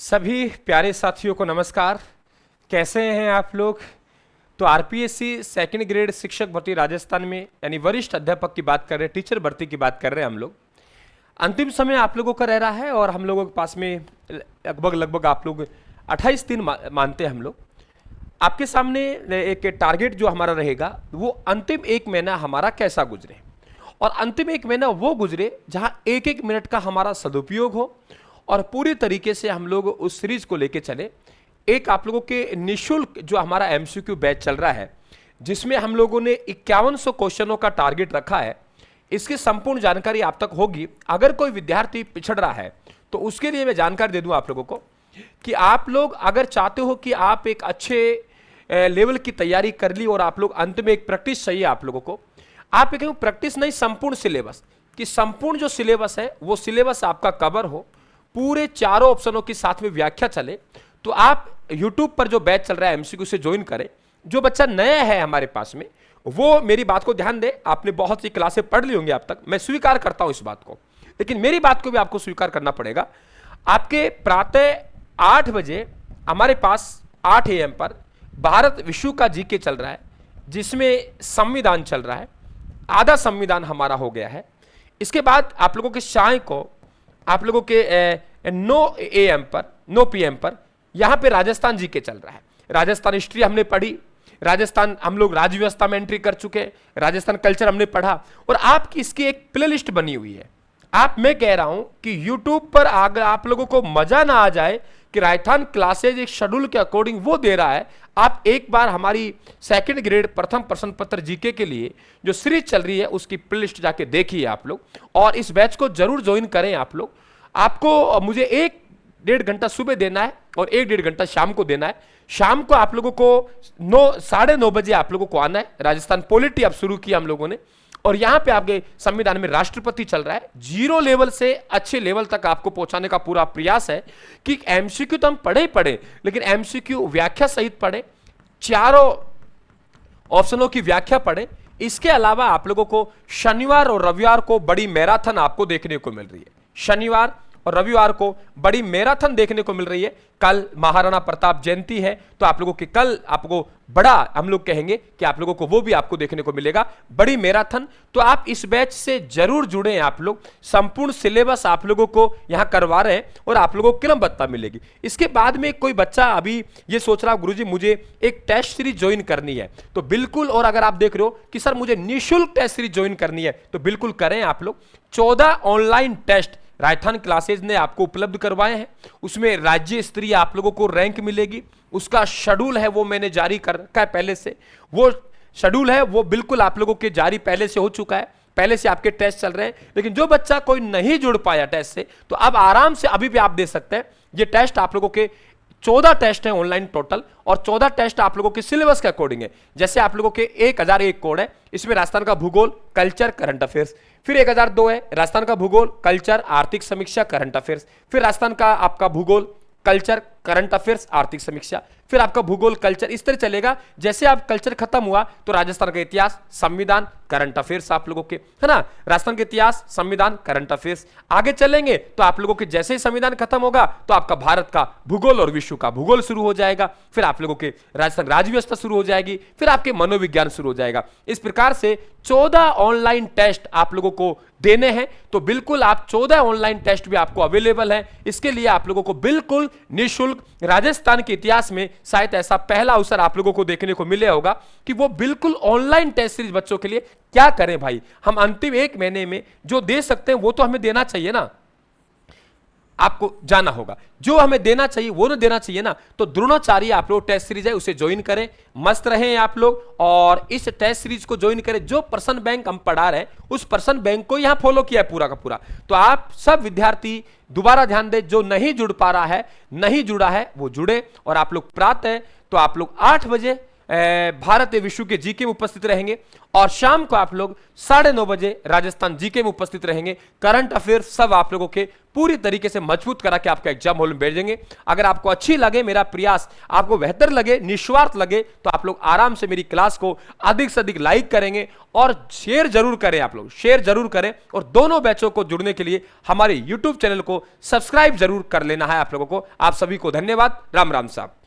सभी प्यारे साथियों को नमस्कार। कैसे हैं आप लोग? तो आरपीएससी सेकंड ग्रेड शिक्षक भर्ती राजस्थान में यानी वरिष्ठ अध्यापक की बात कर रहे हैं, टीचर भर्ती की बात कर रहे हैं हम लोग। अंतिम समय आप लोगों का रह रहा है और हम लोगों के पास में लगभग आप लोग 28 दिन मानते हैं हम लोग। आपके सामने एक टारगेट जो हमारा रहेगा वो अंतिम एक महीना हमारा कैसा गुजरे, और अंतिम एक महीना वो गुजरे जहां एक एक मिनट का हमारा सदुपयोग हो और पूरी तरीके से हम लोग उस सीरीज को लेके चले। एक आप लोगों के निःशुल्क जो हमारा एमसीक्यू बैच चल रहा है, जिसमें हम लोगों ने 5100 क्वेश्चनों का टारगेट रखा है। इसकी संपूर्ण जानकारी आप तक होगी। अगर कोई विद्यार्थी पिछड़ रहा है तो उसके लिए मैं जानकारी दे दूं आप लोगों को कि आप लोग अगर चाहते हो कि आप एक अच्छे लेवल की तैयारी कर ली और आप लोग अंत में एक प्रैक्टिस चाहिए आप लोगों को, आप एक प्रैक्टिस नहीं, संपूर्ण सिलेबस कि संपूर्ण जो सिलेबस है वो सिलेबस आपका कवर हो, पूरे चारों ऑप्शनों के साथ में व्याख्या चले, तो आप YouTube पर जो बैच चल रहा है एमसीक्यू से ज्वाइन करें। जो बच्चा नया है हमारे पास में वो मेरी बात को ध्यान दे। आपने बहुत सी क्लासें पढ़ ली होंगी अब तक, मैं स्वीकार करता हूं इस बात को, लेकिन मेरी बात को भी आपको स्वीकार करना पड़ेगा। आपके प्रातः 8 बजे हमारे पास 8 AM पर भारत विश्व का जीके चल रहा है, जिसमें संविधान चल रहा है। आधा संविधान हमारा हो गया है। इसके बाद आप लोगों के शाम को आप लोगों के 9 PM पर यहां पे राजस्थान जीके चल रहा है। राजस्थान हिस्ट्री हमने पढ़ी, राजस्थान हम लोग राज्य व्यवस्था में एंट्री कर चुके, राजस्थान कल्चर हमने पढ़ा, और आपकी इसकी एक प्लेलिस्ट बनी हुई है। मैं कह रहा हूं कि YouTube पर अगर आप लोगों को मजा ना आ जाए कि राजस्थान क्लासेज एक शेड्यूल के अकॉर्डिंग वो दे रहा है, आप एक बार हमारी सेकंड ग्रेड प्रथम प्रश्न पत्र जीके के लिए जो सीरीज चल रही है उसकी प्लेलिस्ट जाके देखिए आप लोग, और इस बैच को जरूर ज्वाइन करें आप लोग। आपको मुझे 1-1.5 घंटा सुबह देना है और 1-1.5 घंटा शाम को देना है। शाम को आप लोगों को 9-9:30 बजे आप लोगों को आना है। राजस्थान पॉलिटी अब शुरू किया हम लोगों ने, और यहां पे आपके संविधान में राष्ट्रपति चल रहा है। 0 लेवल से अच्छे लेवल तक आपको पहुंचाने का पूरा प्रयास है कि एमसीक्यू तो हम पढ़े ही पढ़े, लेकिन एमसीक्यू व्याख्या सहित पढ़े, चारों ऑप्शनों की व्याख्या पढ़े। इसके अलावा आप लोगों को शनिवार और रविवार को बड़ी मैराथन आपको देखने को मिल रही है। शनिवार और रविवार को बड़ी मैराथन देखने को मिल रही है। कल महाराणा प्रताप जयंती है, तो आप लोगों के कल आपको बड़ा हम लोग कहेंगे कि आप लोगों को वो भी आपको देखने को मिलेगा, बड़ी मैराथन। तो आप इस बैच से जरूर जुड़े। आप लोग संपूर्ण सिलेबस आप लोगों को यहां करवा रहे हैं और आप लोगों को क्रमबद्धता मिलेगी। इसके बाद में कोई बच्चा अभी ये सोच रहा गुरुजी मुझे एक टेस्ट सीरीज ज्वाइन करनी है, तो बिल्कुल, और अगर आप देख रहे हो कि सर मुझे निःशुल्क टेस्ट सीरीज ज्वाइन करनी है, तो बिल्कुल करें आप लोग। 14 ऑनलाइन टेस्ट राजस्थान क्लासेज ने आपको उपलब्ध करवाए हैं। उसमें राज्य स्तरीय आप लोगों को रैंक मिलेगी। उसका शेड्यूल है वो मैंने जारी कर रखा है पहले से। वो शेड्यूल है वो बिल्कुल आप लोगों के जारी पहले से हो चुका है, पहले से आपके टेस्ट चल रहे हैं। लेकिन जो बच्चा कोई नहीं जुड़ पाया टेस्ट से, तो अब आराम से अभी भी आप दे सकते हैं। ये टेस्ट आप लोगों के 14 टेस्ट है ऑनलाइन टोटल, और 14 टेस्ट आप लोगों के सिलेबस के अकॉर्डिंग है। जैसे आप लोगों के 1001 कोड है, इसमें राजस्थान का भूगोल, कल्चर, करंट अफेयर्स। फिर 1002 है राजस्थान का भूगोल, कल्चर, आर्थिक समीक्षा, करंट अफेयर्स। फिर राजस्थान का आपका भूगोल, कल्चर, करंट अफेयर्स, आर्थिक समीक्षा। फिर आपका भूगोल, कल्चर, इस तरह चलेगा। जैसे आप कल्चर खत्म हुआ तो राजस्थान का इतिहास, संविधान, करंट अफेयर्स आप लोगों के, है ना। राजस्थान के इतिहास, संविधान, करंट अफेयर्स। आगे चलेंगे तो आप लोगों के जैसे ही संविधान खत्म होगा तो आपका भारत का भूगोल और विश्व का भूगोल शुरू हो जाएगा। फिर आप लोगों के राजस्थान राज्य व्यवस्था शुरू हो जाएगी। फिर आपके मनोविज्ञान शुरू हो जाएगा। इस प्रकार से 14 ऑनलाइन टेस्ट आप लोगों को देने हैं। तो बिल्कुल आप 14 ऑनलाइन टेस्ट भी आपको अवेलेबल है। इसके लिए आप लोगों को बिल्कुल निःशुल्क, राजस्थान के इतिहास में शायद ऐसा पहला अवसर आप लोगों को देखने को मिले होगा कि वो बिल्कुल ऑनलाइन टेस्ट सीरीज बच्चों के लिए। क्या करें भाई, हम अंतिम एक महीने में जो दे सकते हैं वो तो हमें देना चाहिए ना। आपको जाना होगा, जो हमें देना चाहिए वो ना देना चाहिए ना। तो द्रोणाचार्य आप लोग टेस्ट सीरीज है उसे ज्वाइन करें, मस्त रहें आप लोग, और इस टेस्ट सीरीज को ज्वाइन करें। जो प्रश्न बैंक हम पढ़ा रहे हैं उस प्रश्न बैंक को यहां फॉलो किया है पूरा का पूरा। तो आप सब विद्यार्थी दोबारा ध्यान दें, जो नहीं जुड़ पा रहा है, नहीं जुड़ा है, वो जुड़े। और आप लोग प्रातः तो आप लोग 8 बजे भारत एवं विश्व के जीके में उपस्थित रहेंगे और शाम को आप लोग 9:30 बजे राजस्थान जीके में उपस्थित रहेंगे। करंट अफेयर सब आप लोगों के पूरी तरीके से मजबूत करा के आपका एग्जाम हॉल में बैठ जाएंगे। अगर आपको अच्छी लगे मेरा प्रयास, आपको बेहतर लगे, निस्वार्थ लगे, तो आप लोग आराम से मेरी क्लास को अधिक से अधिक लाइक करेंगे और शेयर जरूर करें। आप लोग शेयर जरूर करें और दोनों बैचों को जुड़ने के लिए हमारे YouTube चैनल को सब्सक्राइब जरूर कर लेना है आप लोगों को। आप सभी को धन्यवाद। राम राम साहब।